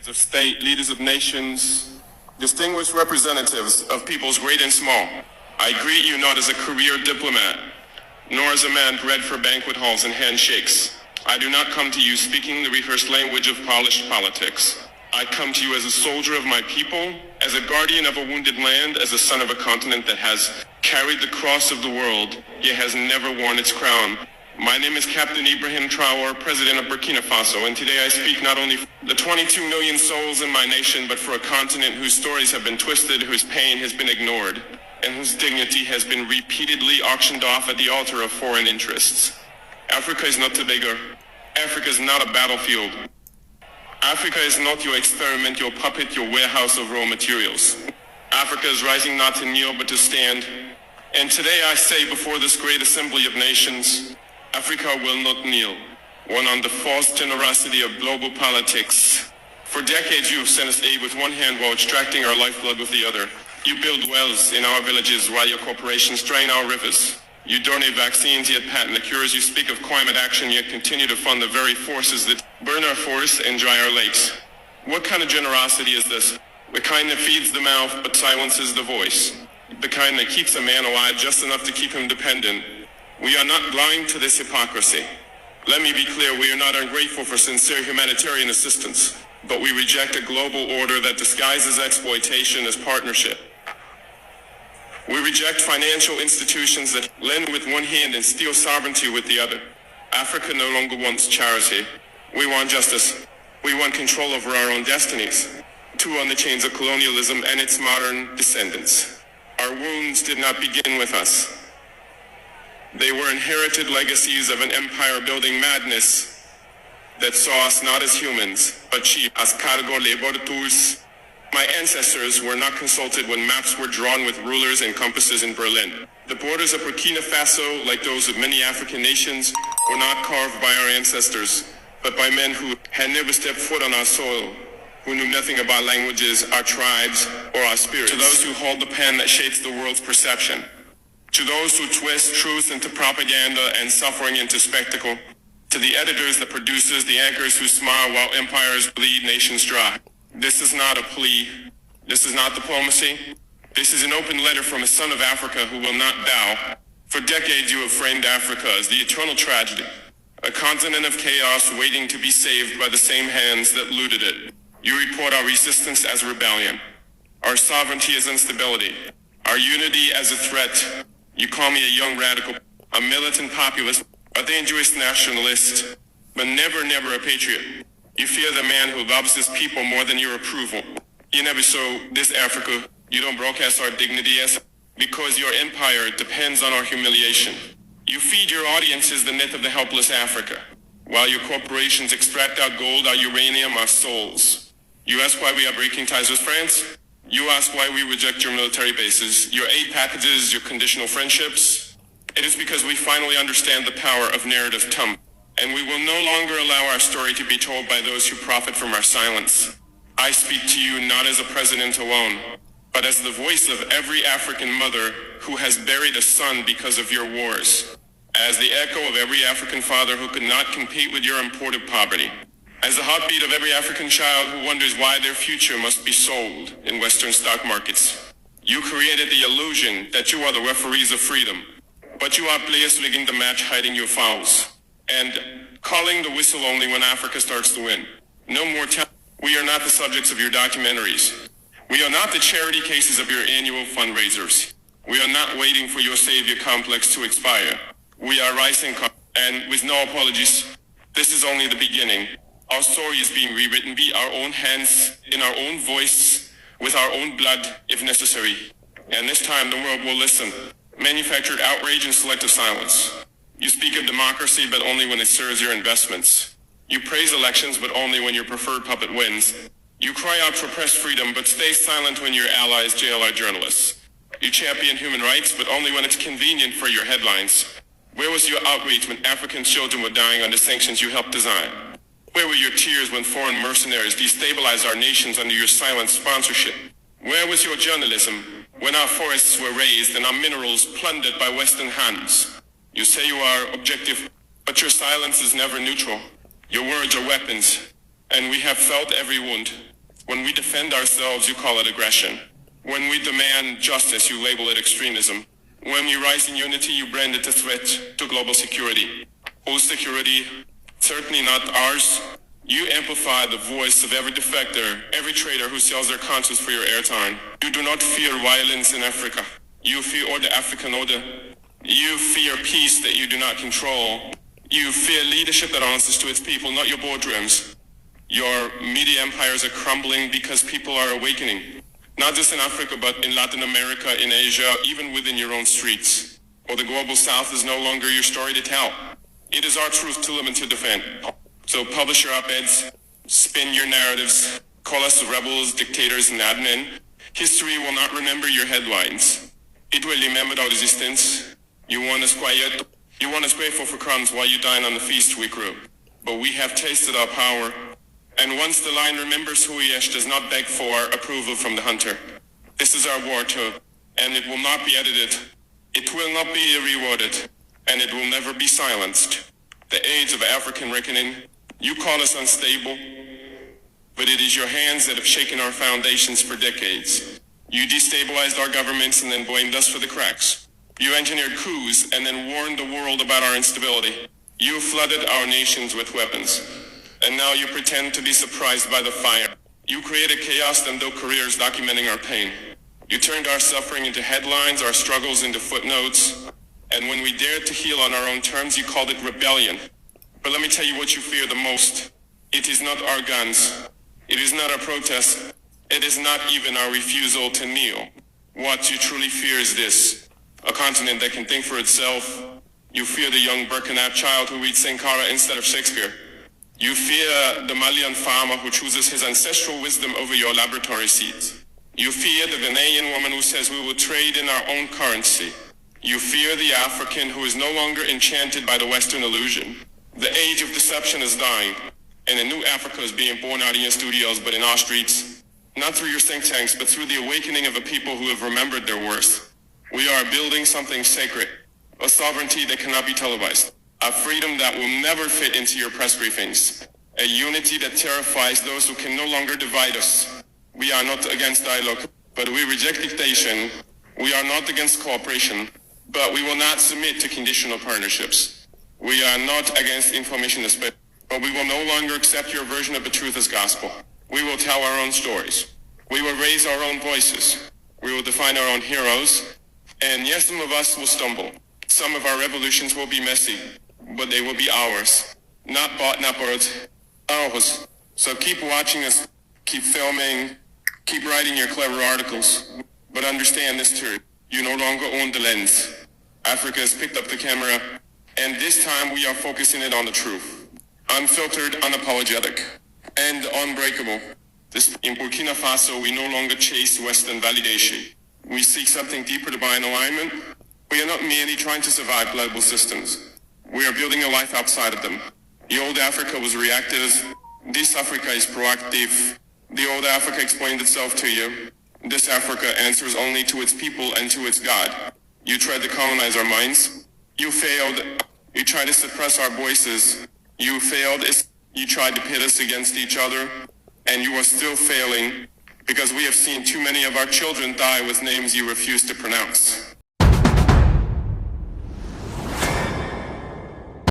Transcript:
heads of state, leaders of nations, distinguished representatives of peoples great and small. I greet you not as a career diplomat, nor as a man bred for banquet halls and handshakes. I do not come to you speaking the rehearsed language of polished politics. I come to you as a soldier of my people, as a guardian of a wounded land, as a son of a continent that has carried the cross of the world, yet has never worn its crown. My name is Captain Ibrahim Traore, President of Burkina Faso, and today I speak not only for the 22 million souls in my nation, but for a continent whose stories have been twisted, whose pain has been ignored, and whose dignity has been repeatedly auctioned off at the altar of foreign interests. Africa is not Tobago. Africa is not a battlefield. Africa is not your experiment, your puppet, your warehouse of raw materials. Africa is rising not to kneel, but to stand. And today I say before this great assembly of nations, Africa will not kneel, one on the false generosity of global politics. For decades you have sent us aid with one hand while extracting our lifeblood with the other. You build wells in our villages while your corporations drain our rivers. You donate vaccines yet patent the cures. You speak of climate action yet continue to fund the very forces that burn our forests and dry our lakes. What kind of generosity is this? The kind that feeds the mouth but silences the voice. The kind that keeps a man alive just enough to keep him dependent. We are not blind to this hypocrisy. Let me be clear, we are not ungrateful for sincere humanitarian assistance, but we reject a global order that disguises exploitation as partnership. We reject financial institutions that lend with one hand and steal sovereignty with the other. Africa no longer wants charity. We want justice. We want control over our own destinies. Too on the chains of colonialism and its modern descendants. Our wounds did not begin with us. They were inherited legacies of an empire-building madness that saw us not as humans, but sheep, as cargo laboratories. My ancestors were not consulted when maps were drawn with rulers and compasses in Berlin. The borders of Burkina Faso, like those of many African nations, were not carved by our ancestors, but by men who had never stepped foot on our soil, who knew nothing about languages, our tribes, or our spirits. To those who hold the pen that shapes the world's perception, to those who twist truth into propaganda and suffering into spectacle, to the editors, the producers, the anchors who smile while empires bleed nations dry. This is not a plea. This is not diplomacy. This is an open letter from a son of Africa who will not bow. For decades you have framed Africa as the eternal tragedy, a continent of chaos waiting to be saved by the same hands that looted it. You report our resistance as rebellion, our sovereignty as instability, our unity as a threat. You call me a young radical, a militant populist, a dangerous nationalist, but never a patriot. You fear the man who loves his people more than your approval. You never show this Africa. You don't broadcast our dignity because your empire depends on our humiliation. You feed your audiences the myth of the helpless Africa, while your corporations extract our gold, our uranium, our souls. You ask why we are breaking ties with France? You ask why we reject your military bases, your aid packages, your conditional friendships? It is because we finally understand the power of narrative tump, and we will no longer allow our story to be told by those who profit from our silence. I speak to you not as a president alone, but as the voice of every African mother who has buried a son because of your wars, as the echo of every African father who could not compete with your imported poverty, as the heartbeat of every African child who wonders why their future must be sold in Western stock markets. You created the illusion that you are the referees of freedom, but you are players rigging the match, hiding your fouls, and calling the whistle only when Africa starts to win. No more time. We are not the subjects of your documentaries. We are not the charity cases of your annual fundraisers. We are not waiting for your savior complex to expire. We are rising, and with no apologies, this is only the beginning. Our story is being rewritten, be our own hands, in our own voice, with our own blood, if necessary. And this time the world will listen. Manufactured outrage and selective silence. You speak of democracy, but only when it serves your investments. You praise elections, but only when your preferred puppet wins. You cry out for press freedom, but stay silent when your allies jail our journalists. You champion human rights, but only when it's convenient for your headlines. Where was your outreach when African children were dying under sanctions you helped design? Where were your tears when foreign mercenaries destabilized our nations under your silent sponsorship? Where was your journalism when our forests were razed and our minerals plundered by Western hands? You say you are objective, but your silence is never neutral. Your words are weapons, and we have felt every wound. When we defend ourselves, you call it aggression. When we demand justice, you label it extremism. When we rise in unity, you brand it a threat to global security. Whose security? Certainly not ours. You amplify the voice of every defector, every traitor who sells their conscience for your airtime. You do not fear violence in Africa. You fear the African order. You fear peace that you do not control. You fear leadership that answers to its people, not your boardrooms. Your media empires are crumbling because people are awakening. Not just in Africa, but in Latin America, in Asia, even within your own streets. Or the global south is no longer your story to tell. It is our truth to live and to defend. So publish your op-eds, spin your narratives, call us rebels, dictators, and admin. History will not remember your headlines. It will remember our resistance. You want us quiet. You want us grateful for crumbs while you dine on the feast we grew. But we have tasted our power. And once the lion remembers who he is, does not beg for approval from the hunter. This is our war too, and it will not be edited. It will not be rewarded, and it will never be silenced. The age of African reckoning, you call us unstable, but it is your hands that have shaken our foundations for decades. You destabilized our governments and then blamed us for the cracks. You engineered coups and then warned the world about our instability. You flooded our nations with weapons. And now you pretend to be surprised by the fire. You created chaos and built careers documenting our pain. You turned our suffering into headlines, our struggles into footnotes. And when we dared to heal on our own terms, you called it rebellion. But let me tell you what you fear the most. It is not our guns. It is not our protests. It is not even our refusal to kneel. What you truly fear is this: a continent that can think for itself. You fear the young Burkinab child who reads Sankara instead of Shakespeare. You fear the Malian farmer who chooses his ancestral wisdom over your laboratory seeds. You fear the Ghanaian woman who says we will trade in our own currency. You fear the African who is no longer enchanted by the Western illusion. The age of deception is dying, and a new Africa is being born out in your studios, but in our streets. Not through your think tanks, but through the awakening of a people who have remembered their worth. We are building something sacred, a sovereignty that cannot be televised. A freedom that will never fit into your press briefings. A unity that terrifies those who can no longer divide us. We are not against dialogue, but we reject dictation. We are not against cooperation, but we will not submit to conditional partnerships. We are not against information dispute, but we will no longer accept your version of the truth as gospel. We will tell our own stories. We will raise our own voices. We will define our own heroes. And yes, some of us will stumble. Some of our revolutions will be messy, but they will be ours. Not bought, not borrowed. Ours. So keep watching us, keep filming, keep writing your clever articles. But understand this too. You no longer own the lens. Africa has picked up the camera, and this time we are focusing it on the truth. Unfiltered, unapologetic, and unbreakable. In Burkina Faso, we no longer chase Western validation. We seek something deeper to bind alignment. We are not merely trying to survive global systems. We are building a life outside of them. The old Africa was reactive. This Africa is proactive. The old Africa explained itself to you. This Africa answers only to its people and to its God. You tried to colonize our minds. You failed. You tried to suppress our voices. You failed. You tried to pit us against each other. And you are still failing because we have seen too many of our children die with names you refuse to pronounce.